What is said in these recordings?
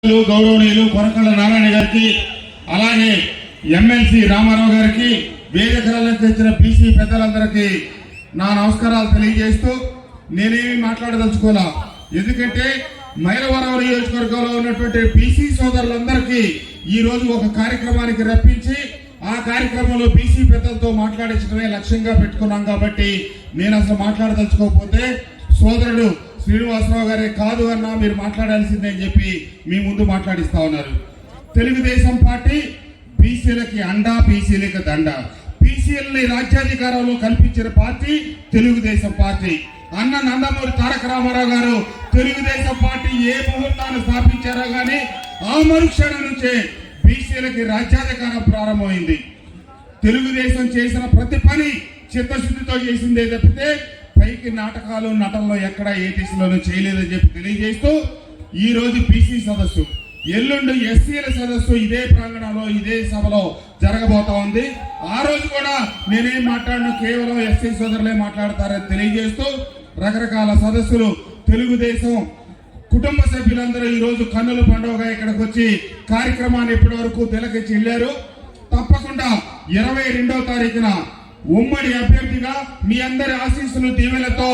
గౌరవనీయులు కొరకళ్ళ నారాయణ గారికి అలాగే ఎమ్మెల్సీ రామారావు గారికి వేదికలను తెచ్చిన బీసీ పెద్దలందరికీ నా నమస్కారాలు తెలియజేస్తూ నేనేమి మాట్లాడదలుచుకోలే. ఎందుకంటే మైలవరం నియోజకవర్గంలో ఉన్నటువంటి బీసీ సోదరులందరికీ ఈ రోజు ఒక కార్యక్రమానికి రప్పించి ఆ కార్యక్రమంలో బీసీ పెద్దలతో మాట్లాడించడమే లక్ష్యంగా పెట్టుకున్నాం. కాబట్టి నేను అసలు మాట్లాడదలుచుకోకపోతే సోదరుడు శ్రీనివాసరావు గారే కాదు అన్నా మీరు మాట్లాడాల్సిందే అని చెప్పి మీ ముందు మాట్లాడిస్తా ఉన్నారు. తెలుగుదేశం పార్టీ బీసీలకి అండా, బీసీలకి దండ. బీసీలని రాజ్యాధికారంలో కల్పించిన పార్టీ తెలుగుదేశం పార్టీ. అన్న నందమూరి తారక రామారావు గారు తెలుగుదేశం పార్టీ ఏ ముహూర్తాన్ని స్థాపించారో గానీ ఆ మరుక్షణం నుంచే బీసీలకి రాజ్యాధికారం ప్రారంభమైంది. తెలుగుదేశం చేసిన ప్రతి పని చిత్తశుద్ధితో చేసిందే తప్పితే పైకి నాటకాలు నటనలో ఎక్కడ ఏ దిశలోనూ చేయలేదని చెప్పి తెలియజేస్తూ ఈ రోజు బీసీ సదస్సు, ఎల్లుండి ఎస్సీల సదస్సు ఇదే ప్రాంగణంలో ఇదే సభలో జరగబోతా ఉంది. ఆ రోజు కూడా నేనేం మాట్లాడను, కేవలం ఎస్సీ సోదరులే మాట్లాడతారని తెలియజేస్తూ రకరకాల సదస్సులు తెలుగుదేశం కుటుంబ సభ్యులందరూ ఈ రోజు కన్నుల పండుగగా ఇక్కడికి వచ్చి కార్యక్రమాన్ని ఇప్పటి వరకు తిలకించి వెళ్ళారు. తప్పకుండా 22వ తారీఖున ఉమ్మడి అభ్యర్థిగా మీ అందరి ఆశీస్సులు దీవెనలతో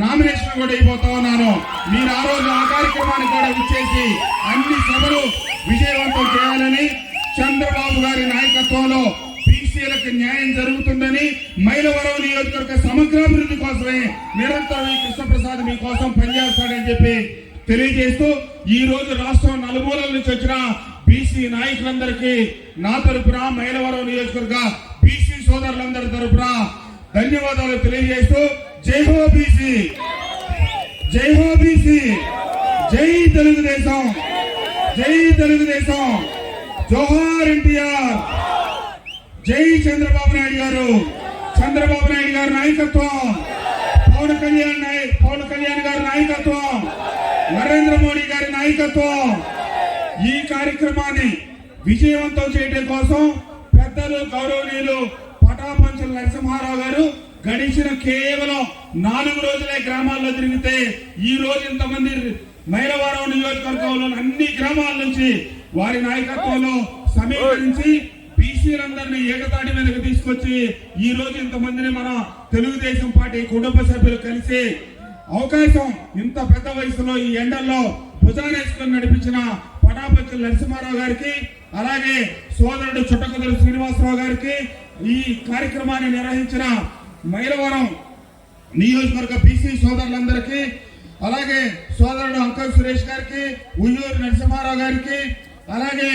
నామినేషన్ కూడా అయిపోతా ఉన్నాను. మీరు ఆ రోజు ఆ కార్యక్రమానికి కూడా విచ్చేసి అన్ని సభలు విజయవంతం చేయాలని, చంద్రబాబు గారి నాయకత్వంలో బీసీలకు న్యాయం జరుగుతుందని, మైలవరం నియోజకవర్గ సమగ్రాభివృద్ధి కోసమే నిరంతరం ఈ కృష్ణప్రసాద్ మీకోసం పనిచేస్తాడని చెప్పి తెలియజేస్తూ ఈ రోజు రాష్ట్రం నలుమూలల నుంచి వచ్చిన బీసీ నాయకులందరికీ నా తరపున మైలవరం నియోజకవర్గ బీసీ సోదరులందరి తరపున ధన్యవాదాలు తెలియజేస్తూ జై హో బీసీ, జై హో బీసీ, జై తెలుగుదేశం, జై తెలుగుదేశం, జోహార్ ఎన్టీఆర్, జై చంద్రబాబు నాయుడు గారు, చంద్రబాబు నాయుడు గారి నాయకత్వం, పవన్ కళ్యాణ్ గారి నాయకత్వం, నరేంద్ర మోడీ గారి నాయకత్వం. ఈ కార్యక్రమాన్ని విజయవంతం చేయడం కోసం పెద్దలు గౌరవనీయులు పటాపంచుల నరసింహారావు గారు గడిచిన కేవలం 4 రోజులే గ్రామాల్లో తిరిగితే ఈ రోజు ఇంతమంది మైలవరం నియోజకవర్గంలో అన్ని గ్రామాల నుంచి వారి నాయకత్వంలో సమీకరించి బీసీలందరినీ ఏకతాటి మీదకి తీసుకొచ్చి ఈ రోజు ఇంతమందిని మన తెలుగుదేశం పార్టీ కుటుంబ సభ్యులు కలిసి అవకాశం, ఇంత పెద్ద వయసులో ఈ ఎండల్లో భుజానేసుకొని నడిపించిన పటాపంచుల నరసింహారావు గారికి అలాగే సోదరుడు చుట్టకుదురు శ్రీనివాసరావు గారికి, ఈ కార్యక్రమాన్ని నిర్వహించిన మైలవరం నియోజకవర్గ బీసీ సోదరులందరికీ, అలాగే సోదరుడు అంకల్ సురేష్ గారికి, ఉయ్యూరు నరసింహారావు గారికి, అలాగే